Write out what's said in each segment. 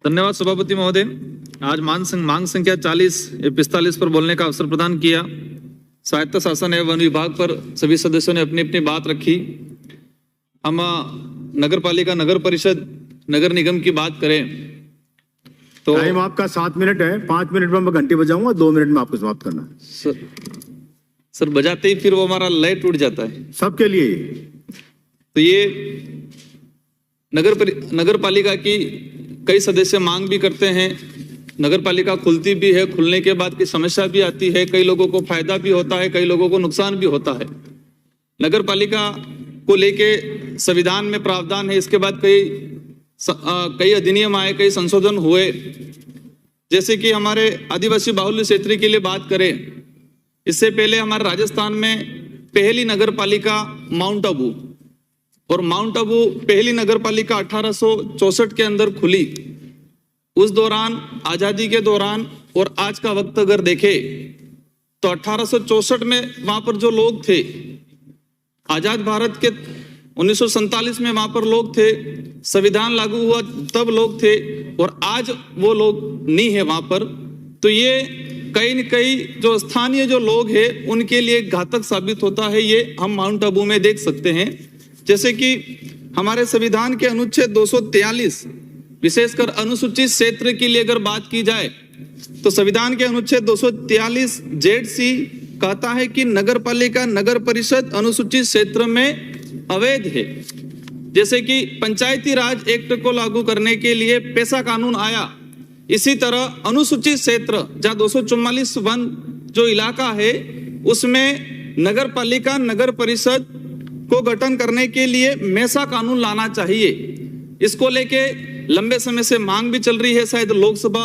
धन्यवाद सभापति महोदय। आज मांग संख्या 40 या 45 पर बोलने का अवसर प्रदान किया। स्वायत्त शासन एवं वन विभाग पर सभी सदस्यों ने अपनी अपनी बात रखी। हम नगर पालिका, नगर परिषद, नगर निगम की बात करें तो टाइम आपका 7 मिनट है। 5 मिनट में मैं घंटी बजाऊंगा, 2 मिनट में आपको समाप्त करना है। सर बजाते ही फिर वो हमारा लय टूट जाता है सबके लिए। तो ये नगर पालिका की कई सदस्य मांग भी करते हैं। नगर पालिका खुलती भी है, खुलने के बाद की समस्या भी आती है, कई लोगों को फायदा भी होता है, कई लोगों को नुकसान भी होता है। नगर पालिका को लेके संविधान में प्रावधान है, इसके बाद कई अधिनियम आए, कई संशोधन हुए। जैसे कि हमारे आदिवासी बाहुल्य क्षेत्र के लिए बात करें, इससे पहले हमारे राजस्थान में पहली नगर पालिका माउंट आबू, और माउंट आबू पहली नगर पालिका 1864 के अंदर खुली। उस दौरान, आजादी के दौरान और आज का वक्त अगर देखे तो 1864 में वहां पर जो लोग थे, आजाद भारत के 1947 में वहां पर लोग थे, संविधान लागू हुआ तब लोग थे, और आज वो लोग नहीं है वहां पर। तो ये कहीं न कहीं जो स्थानीय जो लोग हैं उनके लिए घातक साबित होता है। ये हम माउंट आबू में देख सकते हैं। जैसे कि हमारे संविधान के अनुच्छेद 243, विशेषकर अनुसूचित क्षेत्र के लिए अगर बात की जाए तो संविधान के अनुच्छेद 243 ZC कहता है कि नगर पालिका, नगर परिषद अनुसूचित क्षेत्र में अवैध है। जैसे कि पंचायती राज एक्ट को लागू करने के लिए पेशा कानून आया, इसी तरह अनुसूचित क्षेत्र जहां 244 वन जो इलाका है उसमें नगर पालिका, नगर परिषद को गठन करने के लिए मेसा कानून लाना चाहिए। इसको लेके लंबे समय से मांग भी चल रही है, शायद लोकसभा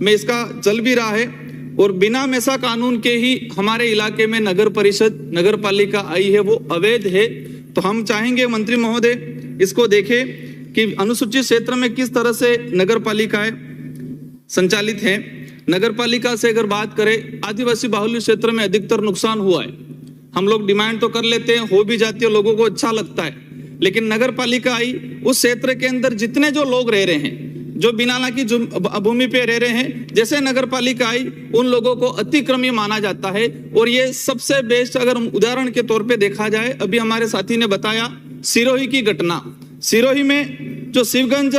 में इसका चल भी रहा है। और बिना मेसा कानून के ही हमारे इलाके में नगर परिषद, नगर पालिका आई है, वो अवैध है। तो हम चाहेंगे मंत्री महोदय इसको देखें कि अनुसूचित क्षेत्र में किस तरह से नगर पालिकाएं संचालित हैं। नगर पालिका से अगर बात करें, आदिवासी बाहुल्य क्षेत्र में अधिकतर नुकसान हुआ है। हम लोग डिमांड तो कर लेते हैं, हो भी जाती है, लोगों को अच्छा लगता है, लेकिन नगर पालिका आई, उस क्षेत्र के अंदर जितने जो लोग रह रहे हैं, जो बिना ना की भूमि पे रह रहे हैं, जैसे नगर पालिका आई उन लोगों को अतिक्रमी माना जाता है। और ये सबसे बेस्ट अगर उदाहरण के तौर पे देखा जाए, अभी हमारे साथी ने बताया सिरोही की घटना। सिरोही में जो शिवगंज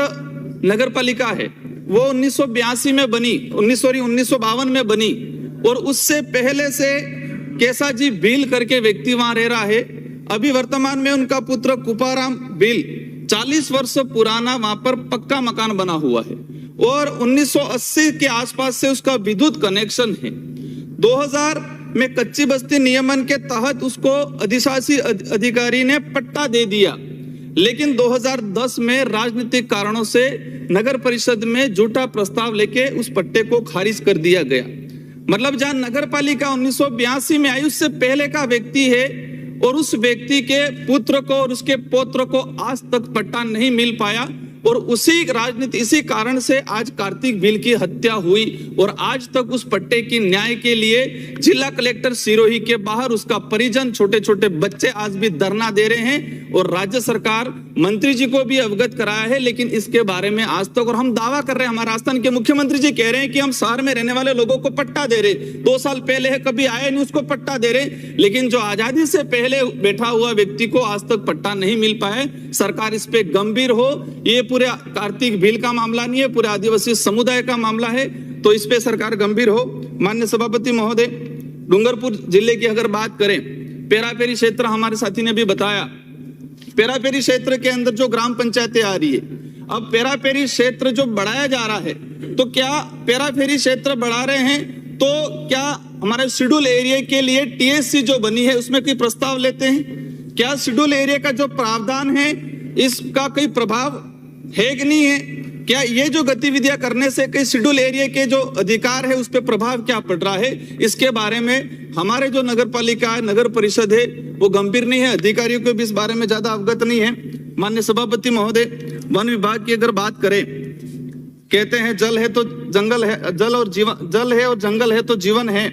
नगर पालिका है वो 1982 में बनी, 1952 में बनी, और उससे पहले से केसाजी भील करके व्यक्ति वहां रह रहा है। अभी वर्तमान में उनका पुत्र कुपाराम भील 40 वर्ष पुराना वहां पर पक्का मकान बना हुआ है, और 1980 के आसपास से उसका विद्युत कनेक्शन है। 2000 में कच्ची बस्ती नियमन के तहत उसको अधिशासी अधिकारी ने पट्टा दे दिया, लेकिन 2010 में राजनीतिक कारणों से नगर परिषद में झूठा प्रस्ताव लेके उस पट्टे को खारिज कर दिया गया। मतलब जहां नगर पालिका 1982 में आई, उससे पहले का व्यक्ति है, और उस व्यक्ति के पुत्र को और उसके पौत्र को आज तक पट्टा नहीं मिल पाया। और उसी राजनीति, इसी कारण से आज कार्तिक भील की हत्या हुई, और आज तक उस पट्टे की न्याय के लिए जिला कलेक्टर सिरोही के बाहर उसका परिजन, छोटे छोटे बच्चे आज भी धरना दे रहे हैं। और राज्य सरकार मंत्री जी को भी अवगत कराया है, लेकिन इसके बारे में आज तक, और हम दावा कर रहे हैं, हमारे राजस्थान के मुख्यमंत्री जी कह रहे हैं कि हम शहर में रहने वाले लोगों को पट्टा दे रहे, 2 साल पहले है, कभी आए नहीं, उसको पट्टा दे रहे, लेकिन जो आजादी से पहले बैठा हुआ व्यक्ति को आज तक पट्टा नहीं मिल पाया। सरकार इस पे गंभीर हो। ये पूरे कार्तिक भील का मामला नहीं है, पूरे आदिवासी समुदाय का मामला है, तो इस पे सरकार गंभीर हो। माननीय सभापति महोदय, डूंगरपुर जिले की अगर बात करें, पेरापेरी क्षेत्र हमारे साथी ने भी बताया, पेरापेरी क्षेत्र के अंदर जो ग्राम पंचायतें आ रही है, अब पेरापेरी क्षेत्र जो बढ़ाया जा रहा है, तो क्या पेरापेरी क्षेत्र बढ़ा रहे हैं तो क्या हमारे शेड्यूल एरिया के लिए TSC जो बनी है उसमें कोई प्रस्ताव लेते हैं? क्या शेड्यूल एरिया का जो प्रावधान है इसका कोई प्रभाव है कि नहीं है? क्या ये जो गतिविधियां करने से कई शेड्यूल एरिया के जो अधिकार है उस पर प्रभाव क्या पड़ रहा है? इसके बारे में हमारे जो नगर पालिका है, नगर परिषद है, वो गंभीर नहीं है, अधिकारियों को भी इस बारे में ज्यादा अवगत नहीं है। माननीय सभापति महोदय, वन विभाग की अगर बात करें, कहते हैं जल है तो जंगल है, जल है और जंगल है तो जीवन है।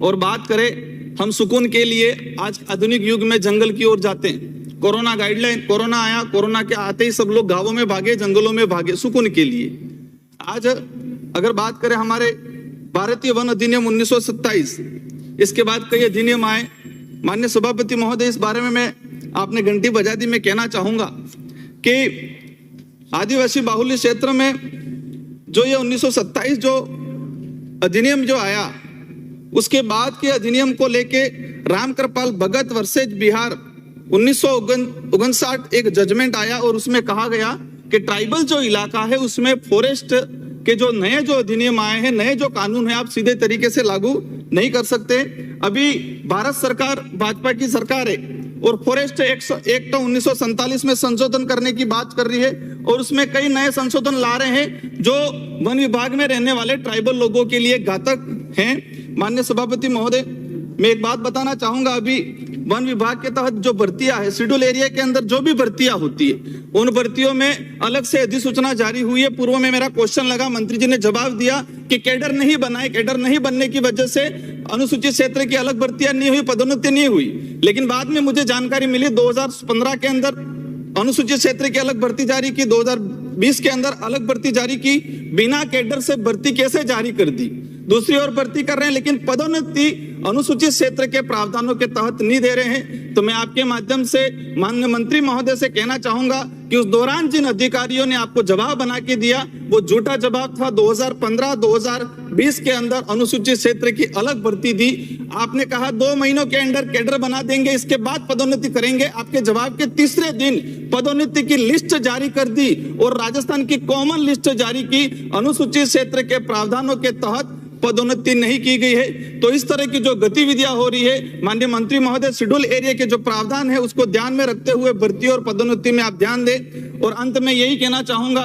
और बात करें हम सुकून के लिए, आज आधुनिक युग में जंगल की ओर जाते हैं। कोरोना गाइडलाइन, कोरोना आया, कोरोना के आते ही सब लोग गांवों में भागे, जंगलों में भागे सुकून के लिए। आज अगर बात करें हमारे भारतीय वन अधिनियम 1927, इसके बाद कई अधिनियम आए। माननीय सभापति महोदय, इस बारे में मैं, आपने घंटी बजा दी, मैं कहना चाहूंगा कि आदिवासी बाहुल्य क्षेत्र में जो ये 1927 जो अधिनियम जो आया, उसके बाद के अधिनियम को लेके रामकृपाल भगत वर्सेज बिहार 1959 एक जजमेंट आया और उसमें कहा गया कि ट्राइबल जो इलाका है उसमें फॉरेस्ट के जो नए जो अधिनियम आए हैं, नए जो कानून है, आप सीधे तरीके से लागू नहीं कर सकते। अभी भारत सरकार, भाजपा की सरकार है और फॉरेस्ट एक्ट 1947 में संशोधन करने की बात कर रही है और उसमें कई नए संशोधन ला रहे हैं जो वन विभाग में रहने वाले ट्राइबल लोगों के लिए घातक हैं। माननीय सभापति महोदय, मैं एक बात बताना चाहूंगा, अभी वन विभाग के तहत जो भर्तियां है, शेड्यूल एरिया के अंदर जो भी भर्तियां होती है, उन भर्तियों में अलग से अधिसूचना जारी हुई है। पूर्व में मेरा क्वेश्चन लगा, मंत्री जी ने जवाब दिया कि कैडर नहीं बनाए, कैडर नहीं बनने की वजह से अनुसूचित क्षेत्र की अलग भर्तियां नहीं हुई, पदोन्नति नहीं हुई। लेकिन बाद में मुझे जानकारी मिली 2015 के अंदर अनुसूचित क्षेत्र की अलग भर्ती जारी की, 2020 के अंदर अलग भर्ती जारी की। बिना कैडर से भर्ती कैसे जारी कर दी? दूसरी ओर भर्ती कर रहे हैं लेकिन पदोन्नति अनुसूचित क्षेत्र के प्रावधानों के तहत नहीं दे रहे हैं। तो मैं आपके माध्यम से माननीय मंत्री महोदय से कहना चाहूंगा कि उस दौरान जिन अधिकारियों ने आपको जवाब बना के दिया, वो झूठा जवाब था। 2015-2020 के अंदर अनुसूचित क्षेत्र की अलग भर्ती दी। आपने कहा 2 महीनों के अंदर कैडर बना देंगे, इसके बाद पदोन्नति करेंगे। आपके जवाब के तीसरे दिन पदोन्नति की लिस्ट जारी कर दी और राजस्थान की कॉमन लिस्ट जारी की। अनुसूचित क्षेत्र के प्रावधानों के तहत पदोन्नति नहीं की गई है। तो इस तरह की जो गतिविधियां हो रही है, माननीय मंत्री महोदय, शेड्यूल एरिया के जो प्रावधान है उसको ध्यान में रखते हुए भर्ती और पदोन्नति में आप ध्यान दें। और अंत में यही कहना चाहूंगा,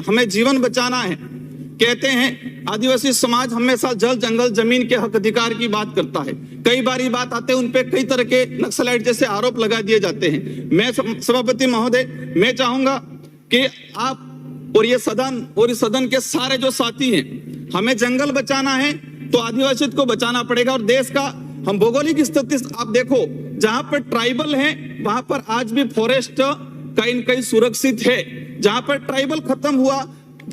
हमें जीवन बचाना है। कहते हैं आदिवासी समाज हमेशा जल, जंगल, जमीन के हक अधिकार की बात करता है। कई बार ये बात आते हैं, उन पे कई तरह के नक्सलाइट जैसे आरोप लगा दिए जाते हैं। मैं सभापति महोदय, मैं चाहूंगा कि आप और ये सदन के सारे जो साथी हैं, हमें जंगल बचाना है तो आदिवासी को बचाना पड़ेगा। और देश का हम भौगोलिक स्थिति आप देखो, जहां पर ट्राइबल है वहां पर आज भी फॉरेस्ट कहीं न कहीं सुरक्षित है। जहां पर ट्राइबल खत्म हुआ,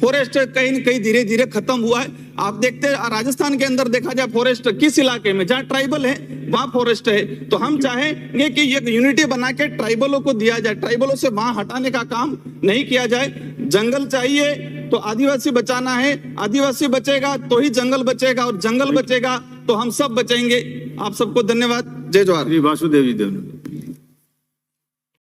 फॉरेस्ट कहीं न कहीं धीरे धीरे खत्म हुआ है। आप देखते हैं राजस्थान के अंदर देखा जाए फॉरेस्ट किस इलाके में जहां ट्राइबल है वहां फॉरेस्ट है। तो हम चाहेंगे कि ये यूनिटी बना के ट्राइबलों को दिया जाए, ट्राइबलों से वहां हटाने का काम नहीं किया जाए। जंगल चाहिए तो आदिवासी बचाना है, आदिवासी बचेगा तो ही जंगल बचेगा और जंगल बचेगा तो हम सब बचेंगे। आप सबको धन्यवाद। जय जवाहर। वासुदेव जी।